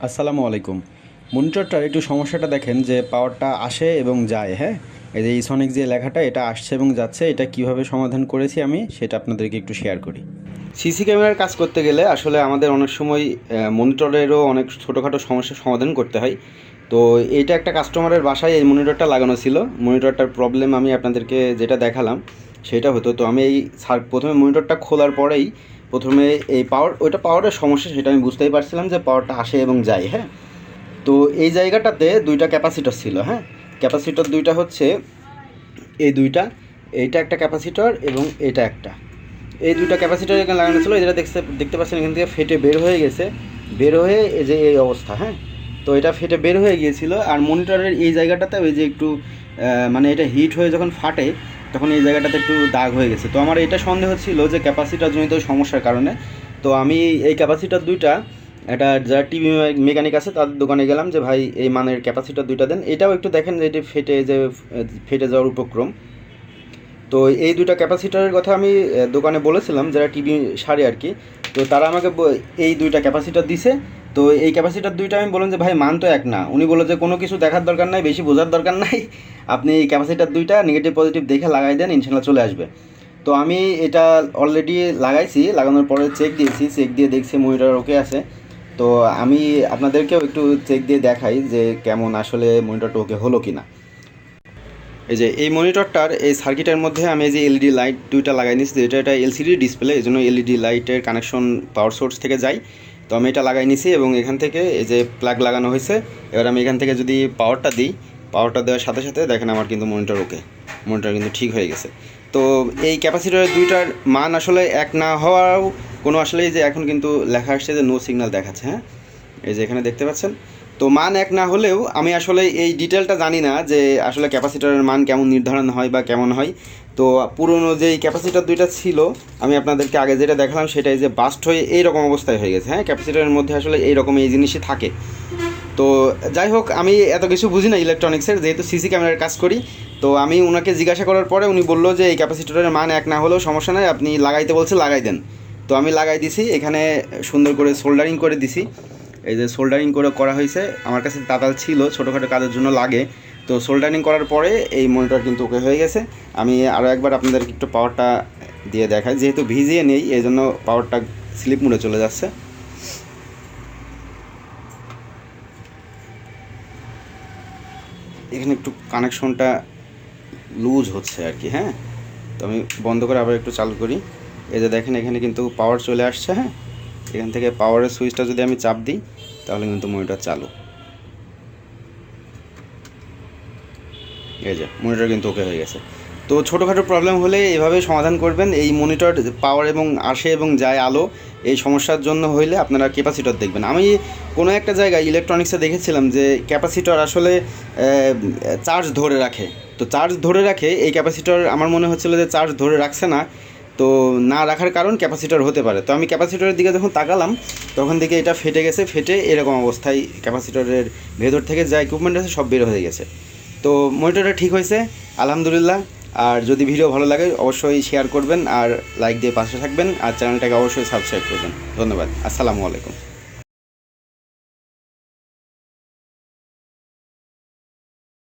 আসসালামু আলাইকুম। মনিটরটার একটু সমস্যাটা দেখেন যে পাওয়ারটা আসে এবং যায়, হ্যাঁ। এই যে ইসনিক যে লেখাটা এটা আসছে এবং যাচ্ছে, এটা কিভাবে সমাধান করেছি আমি সেটা আপনাদেরকে একটু শেয়ার করি। সিসি ক্যামেরার কাজ করতে গেলে আসলে আমাদের অনেক সময় মনিটরেরও অনেক ছোটোখাটো সমস্যার সমাধান করতে হয়। তো এইটা একটা কাস্টমারের বাসায় এই মনিটরটা লাগানো ছিল। মনিটরটার প্রবলেম আমি আপনাদেরকে যেটা দেখালাম সেটা হতো। তো আমি এই প্রথমে মনিটরটা খোলার পরেই প্রথমে এই পাওয়ারের সমস্যা সেটা আমি বুঝতেই পারছিলাম যে পাওয়ারটা আসে এবং যায়, হ্যাঁ। তো এই জায়গাটাতে দুইটা ক্যাপাসিটর ছিল, হ্যাঁ। ক্যাপাসিটর দুইটা হচ্ছে এই দুইটা, এইটা একটা ক্যাপাসিটর এবং এটা একটা, এই দুইটা ক্যাপাসিটর এখানে লাগানো ছিল। এটা দেখতে পাচ্ছেন এখান থেকে ফেটে বের হয়ে গেছে, বের হয়ে এই যে এই অবস্থা, হ্যাঁ। তো এটা ফেটে বের হয়ে গিয়েছিল। আর মনিটরের এই জায়গাটাতে ওই যে একটু মানে এটা হিট হয়ে যখন ফাটে তখন এই জায়গাটাতে একটু দাগ হয়ে গেছে। তো আমার এটা সন্দেহ ছিল যে ক্যাপাসিটর জনিত সমস্যার কারণে। তো আমি এই ক্যাপাসিটর দুইটা একটা যারা টিভি মেকানিক আছে তাদের দোকানে গেলাম যে ভাই এই মানের ক্যাপাসিটর দুইটা দেন। এটাও একটু দেখেন যে এটি ফেটে যাওয়ার উপক্রম। তো এই দুইটা ক্যাপাসিটরের কথা আমি দোকানে বলেছিলাম যারা টিভি সারে আর কি। তো তারা আমাকে এই দুইটা ক্যাপাসিটর দিছে। তো এই ক্যাপাসিটর দুইটা আমি বললাম যে ভাই মান তো এক না। উনি বললো যে কোনো কিছু দেখার দরকার নাই, বেশি বোঝার দরকার নাই, আপনি এই ক্যাপাসিটর দুইটা নেগেটিভ পজিটিভ দেখে লাগাই দেন, ইনশাল্লাহ চলে আসবে। তো আমি এটা অলরেডি লাগাইছি, লাগানোর পরে চেক দিয়েছি, চেক দিয়ে দেখছি মনিটর ওকে আছে। তো আমি আপনাদেরকেও একটু চেক দিয়ে দেখাই যে কেমন আসলে মনিটরটা ওকে হলো কি না। এই যে এই মনিটরটার এই সার্কিটের মধ্যে আমি এই যে এলইডি লাইট দুইটা লাগাই নিয়েছি। এটা এলসিডি ডিসপ্লে, এই জন্য এলইডি লাইটের কানেকশন পাওয়ার সোর্স থেকে যায়। তো আমি এটা লাগাই নিয়েছি এবং এখান থেকে এই যে প্লাগ লাগানো হয়েছে। এবার আমি এখান থেকে যদি পাওয়ারটা দিই, পাওয়ারটা দেওয়ার সাথে সাথে দেখেন আমার কিন্তু মনিটর ওকে, মনিটর কিন্তু ঠিক হয়ে গেছে। তো এই ক্যাপাসিটরের দুইটার মান আসলে এক না হওয়াও কোনো আসলে এই যে এখন কিন্তু লেখা আসছে যে নো সিগন্যাল দেখাচ্ছে, হ্যাঁ। এই যে এখানে দেখতে পাচ্ছেন। তো মান এক না হলেও আমি আসলে এই ডিটেলটা জানি না যে আসলে ক্যাপাসিটরের মান কেমন নির্ধারণ হয় বা কেমন হয়। তো পুরনো যেই ক্যাপাসিটর দুইটা ছিল আমি আপনাদেরকে আগে যেটা দেখালাম সেটাই যে বাস্ট হয়ে এইরকম অবস্থায় হয়ে গেছে, হ্যাঁ। ক্যাপাসিটরের মধ্যে আসলে এইরকম এই জিনিসই থাকে। তো যাই হোক, আমি এত কিছু বুঝি না ইলেকট্রনিক্সের, যেহেতু সিসি ক্যামেরার কাজ করি। তো আমি ওনাকে জিজ্ঞাসা করার পরে উনি বললো যে এই ক্যাপাসিটরের মান এক না হলেও সমস্যা নয়, আপনি লাগাইতে বলছে লাগাই দেন। তো আমি লাগাই দিছি, এখানে সুন্দর করে সোল্ডারিং করে দিছি। এই যে সোল্ডারিং করে করা হয়েছে, আমার কাছে তাতাল ছিল, ছোটোখাটো কাজের জন্য লাগে। তো সোল্ডারিং করার পরে এই মনিটর কিন্তু ওকে হয়ে গেছে। আমি আরও একবার আপনাদেরকে একটু পাওয়ারটা দিয়ে দেখাই, যেহেতু ভিজিয়ে নেই এই জন্য পাওয়ারটা স্লিপ মোডে চলে যাচ্ছে। এখানে একটু কানেকশনটা লুজ হচ্ছে আর কি, হ্যাঁ। তো আমি বন্ধ করে আবার একটু চালু করি। এই যে দেখেন এখানে কিন্তু পাওয়ার চলে আসছে, হ্যাঁ। এখান থেকে পাওয়ারের সুইচটা যদি আমি চাপ দিই তাহলে কিন্তু মনিটর চালু। এই যে মনিটর কিন্তু ওকে হয়ে গেছে। তো ছোটোখাটো প্রবলেম হলে এভাবে সমাধান করবেন। এই মনিটর পাওয়ার এবং আসে এবং যায় আলো, এই সমস্যার জন্য হইলে আপনারা ক্যাপাসিটর দেখবেন। আমি কোনো একটা জায়গায় ইলেকট্রনিক্সে দেখেছিলাম যে ক্যাপাসিটর আসলে চার্জ ধরে রাখে। তো চার্জ ধরে রাখে এই ক্যাপাসিটর, আমার মনে হচ্ছিলো যে চার্জ ধরে রাখছে না। তো না রাখার কারণ ক্যাপাসিটর হতে পারে। তো আমি ক্যাপাসিটরের দিকে যখন তাকালাম তখন দেখি এটা ফেটে গেছে, ফেটে এরকম অবস্থায় ক্যাপাসিটরের ভেতর থেকে যা ইকুইপমেন্ট আছে সব বের হয়ে গেছে। তো মনিটরটা ঠিক হয়েছে আলহামদুলিল্লাহ। আর যদি ভিডিও ভালো লাগে অবশ্যই শেয়ার করবেন আর লাইক দিয়ে পাশে থাকবেন আর চ্যানেলটাকে অবশ্যই সাবস্ক্রাইব করবেন। ধন্যবাদ। আসসালামু আলাইকুম।